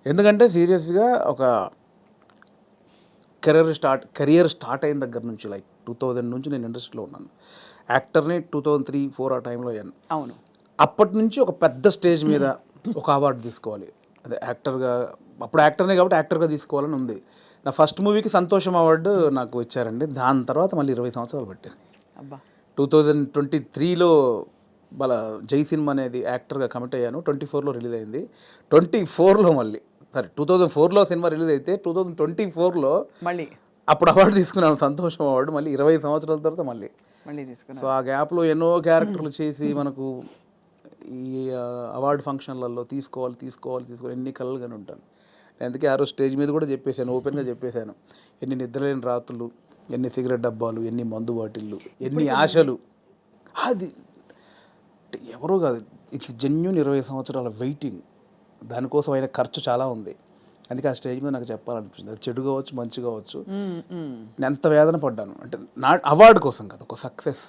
ఎందుకంటే సీరియస్గా ఒక కెరియర్ స్టార్ట్ అయిన దగ్గర నుంచి లైక్ 2000 నుంచి నేను ఇండస్ట్రీలో ఉన్నాను. యాక్టర్ని 2003-4 ఆ టైంలో అయ్యాను. అవును. అప్పటి నుంచి ఒక పెద్ద స్టేజ్ మీద ఒక అవార్డు తీసుకోవాలి, అదే యాక్టర్గా. అప్పుడు యాక్టర్నే కాబట్టి యాక్టర్గా తీసుకోవాలని ఉంది. నా ఫస్ట్ మూవీకి సంతోషం అవార్డు నాకు ఇచ్చారండి. దాని తర్వాత మళ్ళీ 20 సంవత్సరాలు పట్టింది. అబ్బా. 2023లో జై సినిమా అనేది యాక్టర్గా కమిట్ అయ్యాను. 24లో రిలీజ్ అయింది. 24లో మళ్ళీ 2004లో సినిమా రిలీజ్ అయితే 2024లో మళ్ళీ అప్పుడు అవార్డు తీసుకున్నాను, సంతోషం అవార్డు. మళ్ళీ 20 సంవత్సరాల తర్వాత మళ్ళీ. సో ఆ గ్యాప్లో ఎన్నో క్యారెక్టర్లు చేసి మనకు ఈ అవార్డు ఫంక్షన్లలో తీసుకోవాలి ఎన్ని కలలుగానే ఉంటాను. అందుకే ఆ రోజు స్టేజ్ మీద కూడా చెప్పేశాను, ఓపెన్గా చెప్పేశాను, ఎన్ని నిద్రలేని రాత్రులు, ఎన్ని సిగరెట్ డబ్బాలు, ఎన్ని మందు బాటిళ్ళు, ఎన్ని ఆశలు. అది ఎవరో కాదు, ఇట్స్ జెన్యూన్ 20 సంవత్సరాల వెయిటింగ్. దానికోసం అయిన ఖర్చు చాలా ఉంది. అందుకే ఆ స్టేజ్ మీద నాకు చెప్పాలనిపించింది. అది చెడు కావచ్చు, మంచి కావచ్చు, నేను ఎంత వేదన పడ్డాను అంటే నా అవార్డు కోసం కదా, ఒక సక్సెస్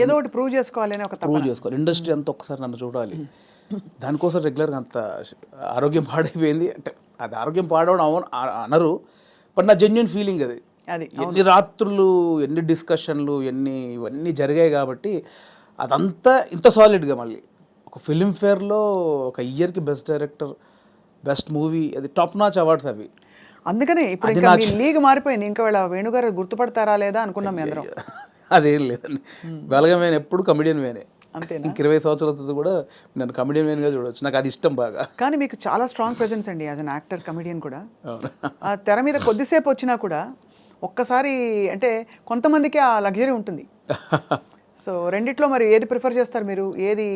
ఏదో ఒకటి ప్రూవ్ చేసుకోవాలి. ఇండస్ట్రీ అంతా ఒక్కసారి నన్ను చూడాలి. దానికోసం రెగ్యులర్గా అంత ఆరోగ్యం పాడైపోయింది. అంటే అది ఆరోగ్యం పాడవడం అవును అనరు, బట్ నా జెన్యున్ ఫీలింగ్ అది. ఎన్ని రాత్రులు, ఎన్ని డిస్కషన్లు, ఇవన్నీ జరిగాయి కాబట్టి అదంతా ఇంత సాలిడ్గా మళ్ళీ ఒక ఫిల్మ్ఫేర్లో ఒక ఇయర్కి బెస్ట్ డైరెక్టర్, బెస్ట్ మూవీ, అది టాప్ నాచ్ అవార్డ్స్ అవి. అందుకనే ఇప్పుడు ఇంకా మీ లీగ్ మారిపోయింది. ఇంకా వీళ్ళ వేణుగారు గుర్తుపడతారా లేదా అనుకున్నాం మీ అందరం. అదేం లేదండి, బలగమైన ఎప్పుడు కమెడియన్ వేనే. అంతేనా? ఇంక 20 సంవత్సరాల తర్వాత కూడా నన్ను కమెడియన్ వేన్గా చూడవచ్చు, నాకు అది ఇష్టం బాగా. కానీ మీకు చాలా స్ట్రాంగ్ ప్రెజెన్స్ అండి యాజ్ అన్ యాక్టర్, కమెడియన్ కూడా. ఆ తెర మీద కొద్దిసేపు వచ్చినా కూడా ఒక్కసారి అంటే కొంతమందికి ఆ లగ్జరీ ఉంటుంది. సో రెండిట్లో మరి ఏది ప్రిఫర్ చేస్తారు మీరు? ఏది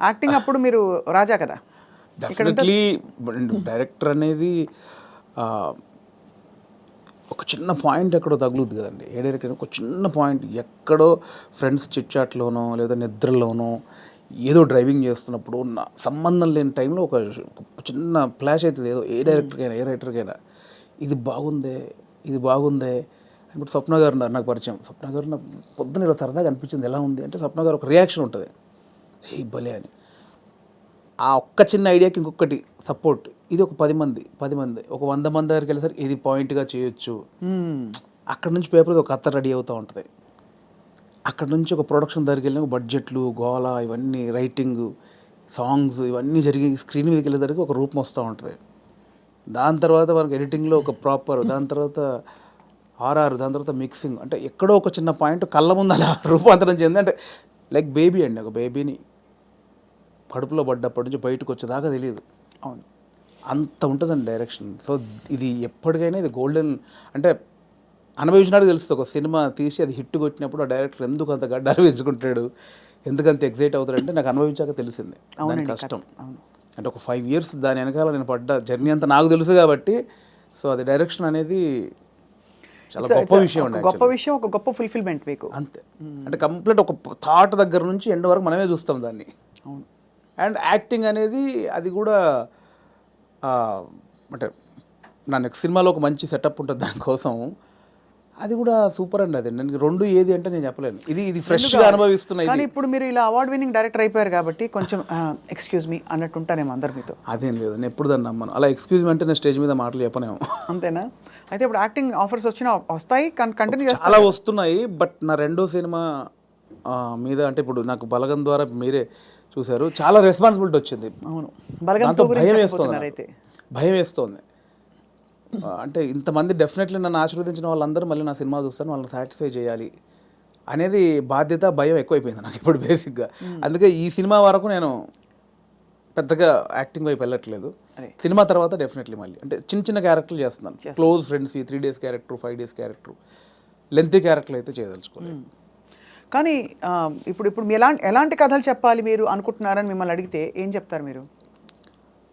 యాక్టింగ్ అప్పుడు మీరు రాజా కదా. డెఫినెట్లీ డైరెక్టర్ అనేది ఒక చిన్న పాయింట్ ఎక్కడో తగులుద్ది కదండి. ఏ డైరెక్టర్ ఒక చిన్న పాయింట్ ఎక్కడో ఫ్రెండ్స్ చిట్చాట్లోనో లేదా నిద్రలోనో ఏదో డ్రైవింగ్ చేస్తున్నప్పుడు సంబంధం లేని టైంలో ఒక చిన్న ఫ్లాష్ అవుతుంది ఏదో, ఏ రైటర్కైనా ఇది బాగుందే అని. ఇప్పుడు స్వప్న గారు ఉన్నారు నాకు పరిచయం. స్వప్న గారు నాకు పొద్దున ఇలా సరదాగా అనిపించింది, ఎలా ఉంది అంటే స్వప్న గారు ఒక రియాక్షన్ ఉంటుంది, ఏ భలే అని. ఆ ఒక్క చిన్న ఐడియాకి ఇంకొకటి సపోర్ట్. ఇది ఒక 10 మంది ఒక 100 మంది దగ్గరికి వెళ్ళేసరికి ఇది పాయింట్గా చేయొచ్చు. అక్కడ నుంచి పేపర్ ఒక కథ రెడీ అవుతూ ఉంటుంది. అక్కడ నుంచి ఒక ప్రొడక్షన్ దగ్గరికి వెళ్ళిన బడ్జెట్లు, గోల, ఇవన్నీ రైటింగ్, సాంగ్స్ ఇవన్నీ జరిగి స్క్రీన్ మీదకి వెళ్ళేసరికి ఒక రూపం వస్తూ ఉంటుంది. దాని తర్వాత మనకి ఎడిటింగ్లో ఒక ప్రాపర్, దాని తర్వాత ఆర్ఆర్, దాని తర్వాత మిక్సింగ్, అంటే ఎక్కడో ఒక చిన్న పాయింట్ కళ్ళ ముందు అలా రూపాంతరం చెంది. అంటే లైక్ బేబీ అండి, ఒక బేబీని కడుపులో పడ్డప్పటి నుంచి బయటకు వచ్చేదాకా తెలియదు. అవును, అంత ఉంటుందండి డైరెక్షన్. సో ఇది ఎప్పటికైనా ఇది గోల్డెన్. అంటే అనుభవించినాడు తెలుస్తుంది. ఒక సినిమా తీసి అది హిట్ కొట్టినప్పుడు ఆ డైరెక్టర్ ఎందుకు అంత గడ్డాలు వేసుకుంటాడు, ఎందుకంత ఎగ్జైట్ అవుతాడంటే నాకు అనుభవించాక తెలిసింది దాని కష్టం. అంటే ఒక 5 years దాని వెనకాల నేను పడ్డ జర్నీ అంతా నాకు తెలుసు కాబట్టి. సో అది డైరెక్షన్ అనేది చాలా గొప్ప విషయం అండి. ఒక గొప్ప ఫుల్ఫిల్మెంట్ మీకు. అంతే, అంటే కంప్లీట్ ఒక థాట్ దగ్గర నుంచి ఎండ్ వరకు మనమే చూస్తాం దాన్ని. అవును. అండ్ యాక్టింగ్ అనేది అది కూడా అంటే నా నెక్స్ట్ సినిమాలో ఒక మంచి సెటప్ ఉంటుంది దానికోసం. అది కూడా సూపర్ అండి. అది నేను రెండు ఏది అంటే నేను చెప్పలేను. ఇది ఫ్రెష్గా అనుభవిస్తున్నాయి. కానీ ఇప్పుడు మీరు ఇలా అవార్డ్ విన్నింగ్ డైరెక్టర్ అయిపోయారు కాబట్టి కొంచెం ఎక్స్క్యూజ్ మీ అన్నట్టు ఉంటారేమో అందరి మీతో. అదేం లేదు, నేను ఎప్పుడు దాన్ని నమ్మను. అలా ఎక్స్క్యూజ్ మీ అంటే నేను స్టేజ్ మీద మాటలు చెప్పనేమో. అంతేనా? అయితే ఇప్పుడు యాక్టింగ్ ఆఫర్స్ వస్తాయి, కంటిన్యూ చాలా వస్తున్నాయి. బట్ నా రెండో సినిమా మీద అంటే ఇప్పుడు నాకు బలగం ద్వారా మీరే చూశారు, చాలా రెస్పాన్సిబిలిటీ వచ్చింది. అవును, దాంతో భయం వేస్తోంది. అంటే ఇంతమంది డెఫినెట్లీ నన్ను ఆశీర్వదించిన వాళ్ళందరూ మళ్ళీ నా సినిమా చూస్తాను, వాళ్ళని సాటిస్ఫై చేయాలి అనేది బాధ్యత, భయం ఎక్కువైపోయింది నాకు ఇప్పుడు బేసిక్గా. అందుకే ఈ సినిమా వరకు నేను పెద్దగా యాక్టింగ్ వైపు వెళ్ళట్లేదు. సినిమా తర్వాత డెఫినెట్లీ మళ్ళీ అంటే చిన్న క్యారెక్టర్లు చేస్తున్నాను. Close friends, 3 days character, 5 days character, lengthy క్యారెక్టర్లు అయితే చేయదలుచుకోలేదు. కానీ ఇప్పుడు ఎలాంటి కథలు చెప్పాలి మీరు అనుకుంటున్నారని మిమ్మల్ని అడిగితే ఏం చెప్తారు మీరు?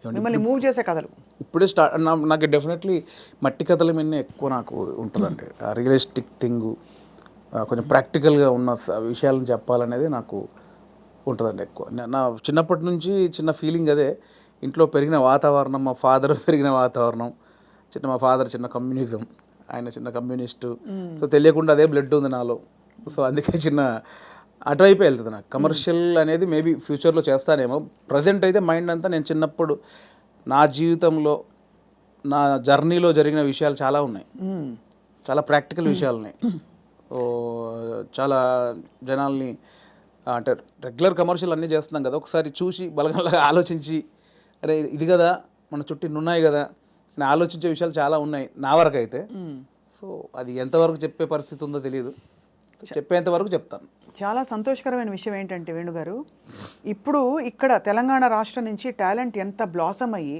మిమ్మల్ని మూవ్ చేసే కథలు ఇప్పుడే నాకు డెఫినెట్లీ మట్టి కథల మీద ఎక్కువ నాకు ఉంటుందండి. రియలిస్టిక్ థింగ్, కొంచెం ప్రాక్టికల్గా ఉన్న విషయాలను చెప్పాలనేది నాకు ఉంటుందండి ఎక్కువ. నా చిన్నప్పటి నుంచి చిన్న ఫీలింగ్ అదే. ఇంట్లో పెరిగిన వాతావరణం, మా ఫాదర్ పెరిగిన వాతావరణం, మా ఫాదర్ చిన్న కమ్యూనిజం, ఆయన చిన్న కమ్యూనిస్టు. సో తెలియకుండా అదే బ్లడ్ ఉంది నాలో. సో అందుకే అటువైపు వెళ్తుంది నాకు. కమర్షియల్ అనేది మేబీ ఫ్యూచర్లో చేస్తానేమో. ప్రజెంట్ అయితే మైండ్ అంతా నేను చిన్నప్పుడు నా జీవితంలో నా జర్నీలో జరిగిన విషయాలు చాలా ఉన్నాయి, చాలా ప్రాక్టికల్ విషయాలు ఉన్నాయి. ఓ చాలా జనాల్ని అంటే రెగ్యులర్ కమర్షియల్ అన్నీ చేస్తున్నాం కదా, ఒకసారి చూసి బలగంలాగా ఆలోచించి అరే ఇది కదా మన చుట్టూ ఇన్ని ఉన్నాయి కదా అని ఆలోచించే విషయాలు చాలా ఉన్నాయి నా వరకు అయితే. సో అది ఎంతవరకు చెప్పే పరిస్థితి ఉందో తెలియదు, చెప్పేంత వరకు చెప్తాను. చాలా సంతోషకరమైన విషయం ఏంటంటే వేణుగారు, ఇప్పుడు ఇక్కడ తెలంగాణ రాష్ట్రం నుంచి టాలెంట్ ఎంత బ్లాసమ్ అయ్యి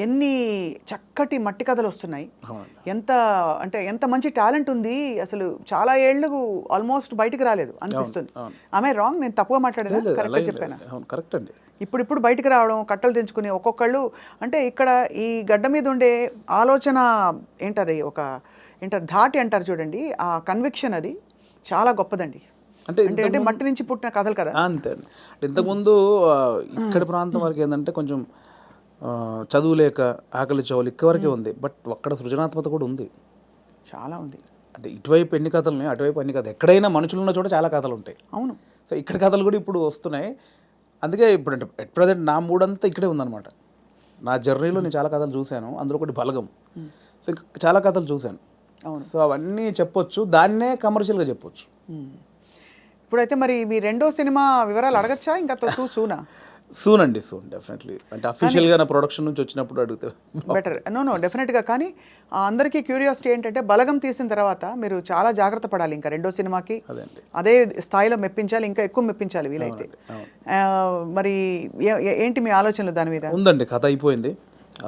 ఎన్ని చక్కటి మట్టి కథలు వస్తున్నాయి, ఎంత అంటే ఎంత మంచి టాలెంట్ ఉంది అసలు. చాలా ఏళ్ళు ఆల్మోస్ట్ బయటికి రాలేదు అనిపిస్తుంది. ఆమె రాంగ్, నేను తప్పుగా మాట్లాడేది కరెక్ట్గా చెప్పాను. కరెక్ట్ అండి. ఇప్పుడు బయటకు రావడం, కట్టలు తెంచుకుని ఒక్కొక్కళ్ళు అంటే ఇక్కడ ఈ గడ్డ మీద ఉండే ఆలోచన ఏంటది, ఏంటారు ధాటి అంటారు చూడండి, ఆ కన్విక్షన్ అది చాలా గొప్పదండి. అంటే మట్టి నుంచి పుట్టిన కథలు కదా. అంతే అండి. ఇంతకుముందు ఇక్కడ ప్రాంతం వరకు ఏంటంటే కొంచెం చదువు లేక ఆకలి చౌలు వరకే ఉంది, బట్ అక్కడ సృజనాత్మకత కూడా ఉంది, చాలా ఉంది. అంటే ఇటువైపు ఎన్ని కథలు ఉన్నాయి, అటువైపు ఎన్ని కథలు, ఎక్కడైనా మనుషులు ఉన్న చోట చాలా కథలు ఉంటాయి. అవును. సో ఇక్కడ కథలు కూడా ఇప్పుడు వస్తున్నాయి. అందుకే ఇప్పుడు అంటే ఎట్ ప్రజెంట్ నా మూడంతా ఇక్కడే ఉందన్నమాట. నా జర్నీలో నేను చాలా కథలు చూశాను, అందులో ఒకటి బలగం. సో ఇంకా చాలా కథలు చూశాను. సో అవన్నీ చెప్పొచ్చు, దాన్నే కమర్షియల్గా చెప్పొచ్చు. ఇప్పుడైతే మరి మీ రెండో సినిమా వివరాలు అడగచ్చా? ఇంకా సూనా? సూన్ అండి, సూన్ డెఫినెట్లీ. అంటే అఫీషియల్గా నా ప్రొడక్షన్ నుంచి వచ్చినప్పుడు అడిగితే బెటర్. నో డెఫినెట్గా. కానీ అందరికీ క్యూరియాసిటీ ఏంటంటే బలగం తీసిన తర్వాత మీరు చాలా జాగ్రత్త పడాలి, ఇంకా రెండో సినిమాకి అదే స్థాయిలో మెప్పించాలి, ఇంకా ఎక్కువ మెప్పించాలి వీలైతే. మరి ఏంటి మీ ఆలోచనలు దాని మీద? ఉందండి, కథ అయిపోయింది,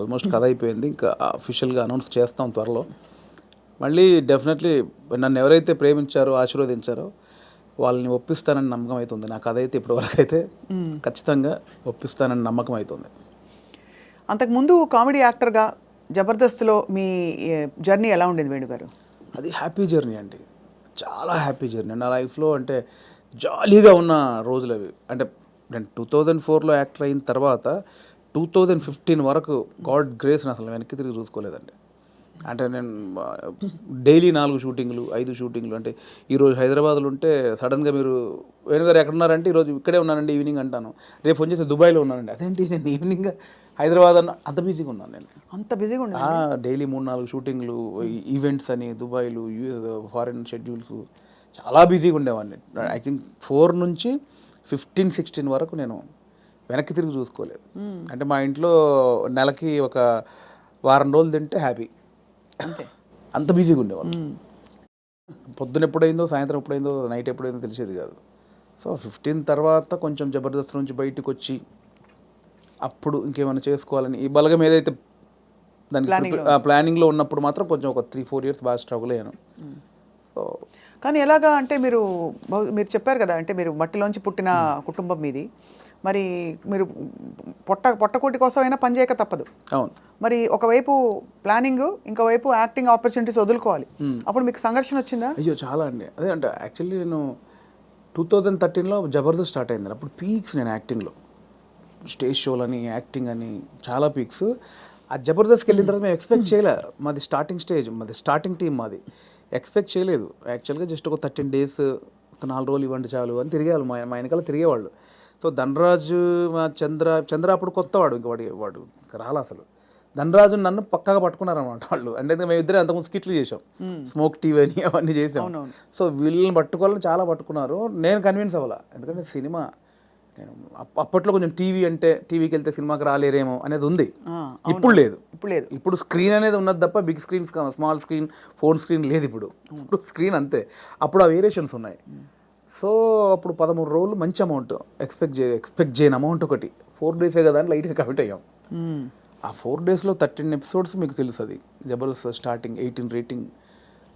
ఆల్మోస్ట్ కథ అయిపోయింది, ఇంకా అఫీషియల్గా అనౌన్స్ చేస్తాం త్వరలో. మళ్ళీ డెఫినెట్లీ నన్ను ఎవరైతే ప్రేమించారో ఆశీర్వదించారో వాళ్ళని ఒప్పిస్తానని నమ్మకం అవుతుంది. నా కథ అయితే ఇప్పటివరకు అయితే ఖచ్చితంగా ఒప్పిస్తానని నమ్మకం అవుతుంది. అంతకుముందు కామెడీ యాక్టర్గా జబర్దస్త్లో మీ జర్నీ ఎలా ఉండేది వేణుగారు? అది హ్యాపీ జర్నీ అండి, చాలా హ్యాపీ జర్నీ నా లైఫ్లో. అంటే జాలీగా ఉన్న రోజులు అవి. అంటే నేను 2004లో యాక్టర్ అయిన తర్వాత 2015 వరకు గాడ్ గ్రేస్ని అసలు వెనక్కి తిరిగి చూసుకోలేదండి. అంటే నేను డైలీ 4 షూటింగ్లు 5 షూటింగ్లు. అంటే ఈరోజు హైదరాబాద్లో ఉంటే సడన్గా మీరు వేణుగారు ఎక్కడున్నారంటే ఈరోజు ఇక్కడే ఉన్నానండి ఈవినింగ్ అంటాను, రేపు ఫోన్ చేసి దుబాయ్లో ఉన్నానండి, అదేంటి నేను ఈవినింగ్ హైదరాబాద్ అన్న, అంత బిజీగా ఉన్నాను నేను. అంత బిజీగా ఉన్నా డైలీ 3-4 షూటింగ్లు, ఈవెంట్స్ అని దుబాయ్లు, ఫారిన్ షెడ్యూల్స్, చాలా బిజీగా ఉండేవాడిని. ఐ థింక్ 4 నుంచి 15-16 వరకు నేను వెనక్కి తిరిగి చూసుకోలేదు. అంటే మా ఇంట్లో నెలకి ఒక వారం రోజులు తింటే హ్యాపీ, అంత బిజీగా ఉండేవాళ్ళు. పొద్దున ఎప్పుడైందో, సాయంత్రం ఎప్పుడైందో, నైట్ ఎప్పుడైందో తెలిసేది కాదు. సో 15 తర్వాత కొంచెం జబర్దస్త్ నుంచి బయటకు వచ్చి అప్పుడు ఇంకేమైనా చేసుకోవాలని ఈ బలగం ఏదైతే దానికి ప్లానింగ్లో ఉన్నప్పుడు మాత్రం కొంచెం ఒక 3-4 ఇయర్స్ బాగా స్ట్రగుల్ అయ్యాను. సో కానీ ఎలాగా అంటే మీరు చెప్పారు కదా, అంటే మీరు మట్టిలోంచి పుట్టిన కుటుంబం మీది, మరి మీరు పొట్టకూటి కోసం అయినా పని చేయక తప్పదు. అవును. మరి ఒకవైపు ప్లానింగ్, ఇంకోవైపు యాక్టింగ్ ఆపర్చునిటీస్ వదులుకోవాలి. అప్పుడు మీకు సంఘర్షణ వచ్చిందా? అయ్యో చాలా అండి. అదే అంటే యాక్చువల్లీ నేను 2013లో జబర్దస్త్ స్టార్ట్ అయింది. అప్పుడు పీక్స్ నేను యాక్టింగ్లో, స్టేజ్ షోలని, యాక్టింగ్ అని చాలా పీక్స్. ఆ జబర్దస్త్కి వెళ్ళిన తర్వాత మేము ఎక్స్పెక్ట్ చేయలే, మాది స్టార్టింగ్ స్టేజ్, మాది స్టార్టింగ్ టీం, మాది ఎక్స్పెక్ట్ చేయలేదు. యాక్చువల్గా జస్ట్ ఒక 13 days, ఒక 4 రోజులు ఇవ్వండి చాలు అని తిరిగేవాళ్ళు, మా వెనకాల తిరిగేవాళ్ళు. సో ధనరాజు, మా చంద్ర అప్పుడు కొత్తవాడు, ఇంక వాడు రాలా అసలు. ధనరాజు నన్ను పక్కాగా పట్టుకున్నారన్నమాట వాళ్ళు. అంటే మేము ఇద్దరే అంతకుముందు స్కిట్లు చేసాం, స్మోక్ టీవీ అని అవన్నీ చేసాం. సో వీళ్ళని పట్టుకోవాలని చాలా పట్టుకున్నారు, నేను కన్విన్స్ అవ్వాల. ఎందుకంటే సినిమా నేను అప్పట్లో కొంచెం టీవీ అంటే టీవీకి వెళ్తే సినిమాకి రాలేరేమో అనేది ఉంది, ఇప్పుడు లేదు. ఇప్పుడు స్క్రీన్ అనేది ఉన్నది తప్ప big screen, small screen, phone screen లేదు ఇప్పుడు స్క్రీన్ అంతే. అప్పుడు ఆ వేరియేషన్స్ ఉన్నాయి. సో అప్పుడు 13 రోజులు మంచి అమౌంట్ ఎక్స్పెక్ట్ చేయని అమౌంట్ ఒకటి. 4 days కదా అని లైట్గా కమిట్ అయ్యాం. ఆ 4 daysలో 13 episodes మీకు తెలుసు. అది జబర్దస్త్ స్టార్టింగ్ 18 రేటింగ్.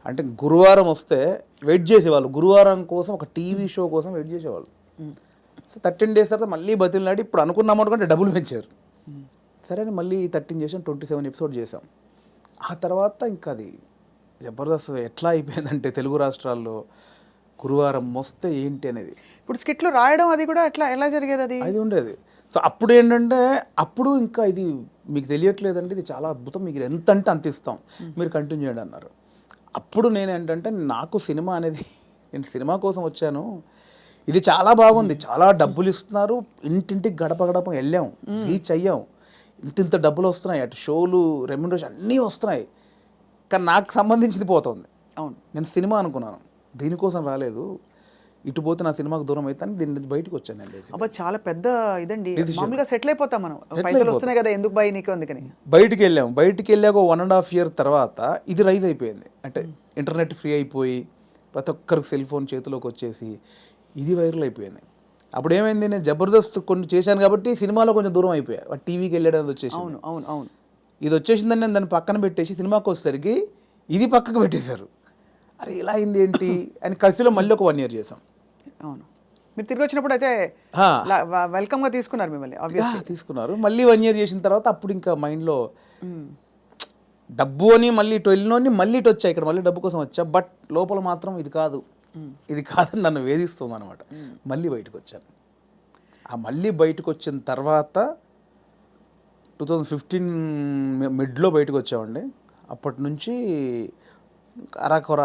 అంటే గురువారం వస్తే వెయిట్ చేసేవాళ్ళు, గురువారం కోసం ఒక టీవీ షో కోసం వెయిట్ చేసేవాళ్ళు. సో 13 days తర్వాత మళ్ళీ బతిలాడి ఇప్పుడు అనుకున్న అమౌంట్ కంటే డబుల్ పెంచారు. సరే అని మళ్ళీ 13 చేసాం, 27 episodes చేసాం. ఆ తర్వాత ఇంకా అది జబర్దస్త్ ఎట్లా అయిపోయిందంటే తెలుగు రాష్ట్రాల్లో గురువారం వస్తే ఏంటి అనేది. ఇప్పుడు స్కిట్లు రాయడం అది కూడా ఎలా జరిగేది? అది ఉండేది. సో అప్పుడు ఏంటంటే అప్పుడు ఇంకా ఇది మీకు తెలియట్లేదండి, ఇది చాలా అద్భుతం, మీకు ఎంత అంటే అంత ఇస్తాం, మీరు కంటిన్యూ చేయండి అన్నారు. అప్పుడు నేను ఏంటంటే నాకు సినిమా అనేది, నేను సినిమా కోసం వచ్చాను, ఇది చాలా బాగుంది, చాలా డబ్బులు ఇస్తున్నారు, ఇంటింటికి గడప వెళ్ళాం, రీచ్ అయ్యాం, ఇంత డబ్బులు వస్తున్నాయి, అటు షోలు రెమ్యునరేషన్ అన్నీ వస్తున్నాయి, కానీ నాకు సంబంధించింది పోతుంది. అవును. నేను సినిమా అనుకున్నాను, దీనికోసం రాలేదు, ఇటు పోతే నా సినిమాకు దూరం అయితే అని దీని నుంచి బయటకు వచ్చాను నేను. అబ్బా చాలా పెద్ద ఇదండి. మామూలుగా సెటిల్ అయిపోతాం మనం, పైసలు అయిపోతాం. వస్తున్నాయి కదా ఎందుకు బాయ్ నీకు అందుకని. బయటికి వెళ్ళాక 1.5 year తర్వాత ఇది రైజ్ అయిపోయింది. అంటే ఇంటర్నెట్ ఫ్రీ అయిపోయి ప్రతి ఒక్కరికి సెల్ ఫోన్ చేతిలోకి వచ్చేసి ఇది వైరల్ అయిపోయింది. అప్పుడు ఏమైంది, నేను జబర్దస్త్ కొన్ని చేశాను కాబట్టి సినిమాలో కొంచెం దూరం అయిపోయా, టీవీకి వెళ్ళడం వచ్చేసి. అవును అవును అవును. ఇది వచ్చేసిందని నేను దాన్ని పక్కన పెట్టేసి సినిమాకి వచ్చేసరికి ఇది పక్కకు పెట్టేశారు. అరే ఇలా అయింది ఏంటి అని కసిలో మళ్ళీ ఒక 1 year చేసాం. అవును. మీరు తిరిగి వచ్చినప్పుడు అయితే వెల్కమ్గా తీసుకున్నారు మిమ్మల్ని, తీసుకున్నారు. మళ్ళీ 1 year చేసిన తర్వాత అప్పుడు ఇంకా మైండ్లో డబ్బు అని మళ్ళీ ఇటు వెళ్ళినోని మళ్ళీ ఇటు వచ్చా, ఇక్కడ మళ్ళీ డబ్బు కోసం వచ్చా, బట్ లోపల మాత్రం ఇది కాదని నన్ను వేధిస్తుంది అనమాట. మళ్ళీ బయటకు వచ్చాను. ఆ మళ్ళీ బయటకు వచ్చిన తర్వాత 2015 మిడ్లో బయటకు వచ్చామండి. అప్పటి నుంచి అరాకొర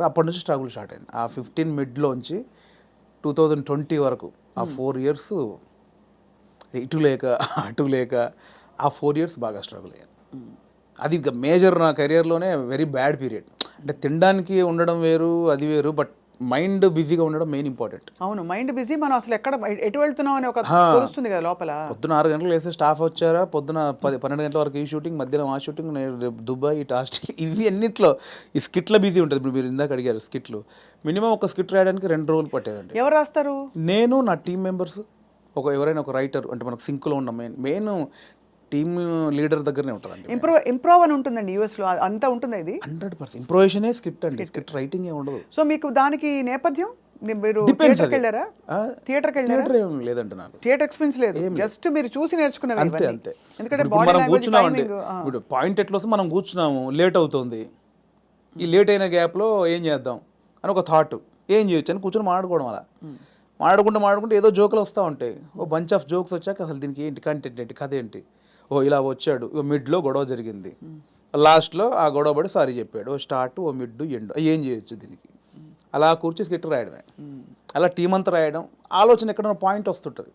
అప్పటి నుంచి స్ట్రగుల్ స్టార్ట్ అయింది. ఆ 15 మిడ్లోంచి 2020 వరకు ఆ 4 years ఇటు లేక అటు లేక ఆ 4 years బాగా స్ట్రగుల్ అయ్యాను. అది మేజర్ నా కెరియర్లోనే వెరీ బ్యాడ్ పీరియడ్. అంటే తినడానికి ఉండడం వేరు, అది వేరు, బట్ మైండ్ బిజీగా ఉండడం మెయిన్ ఇంపార్టెంట్. అవును, మైండ్ బిజీ. మనం అసలు ఎటు వెళ్తున్నాం అని ఒక తెలుస్తుంది కదా లోపల. పొద్దున 6 గంటలకు వేస్తే స్టాఫ్ వచ్చారా, పొద్దున 12 గంటల వరకు ఈ షూటింగ్, మధ్యాహ్నం ఆ షూటింగ్, దుబాయ్, ఇటు ఆస్ట్రేలియా, ఇవి అన్నిట్లో ఈ స్కిట్ల బిజీ ఉంటుంది. ఇప్పుడు మీరు ఇందాక అడిగారు స్కిట్లు, మినిమం ఒక స్కిట్ రాయడానికి 2 రోజులు పట్టేదండి. ఎవరు రాస్తారు? నేను, నా టీం మెంబర్స్, ఎవరైనా ఒక రైటర్, అంటే మనకు సింక్లో ఉన్న మెయిన్ టీమ్ లీడర్ దగ్గరనే ఉంటుందండి. ఇంప్రూవ్ అని ఉంటుందండి యూఎస్లో, అంతా ఉంటుంది. ఇది 100% ఇంప్రూవేషనే స్కిట్ అండి, స్కిట్ రైటింగ్ ఏ ఉండదు. సో మీకు దానికి నేపథ్యం, మీరు థియేటర్కి వెళ్ళారా? లేదంటే నాకు థియేటర్ ఎక్స్పీరియన్స్ లేదు, జస్ట్ మీరు చూసి నేర్చుకున్నారు. అంతే. ఎందుకంటే మనం కూర్చున్నామండి, ఇప్పుడు పాయింట్ ఎట్లా వస్తే మనం కూర్చున్నాము, లేట్ అవుతుంది, ఈ లేట్ అయిన గ్యాప్లో ఏం చేద్దాం అని ఒక థాట్, ఏం చేయొచ్చు అని కూర్చొని మాట్లాడుకోవడం. అలా మాట్లాడుకుంటే ఏదో జోకులు వస్తూ ఉంటాయి. ఓ బంచ్ ఆఫ్ జోక్స్ వచ్చాక అసలు దీనికి ఏంటి కంటెంట్ ఏంటి, కథ ఏంటి, ఇలా వచ్చాడు, మిడ్లో గొడవ జరిగింది, లాస్ట్లో ఆ గొడవ పడి సారీ చెప్పాడు, స్టార్ట్, మిడ్, ఎండ్, ఏం చేయొచ్చు దీనికి, అలా కూర్చి స్కిట్ రాయడమే. అలా టీం అంతా రాయడం, ఆలోచన ఎక్కడైనా పాయింట్ వస్తుంటుంది.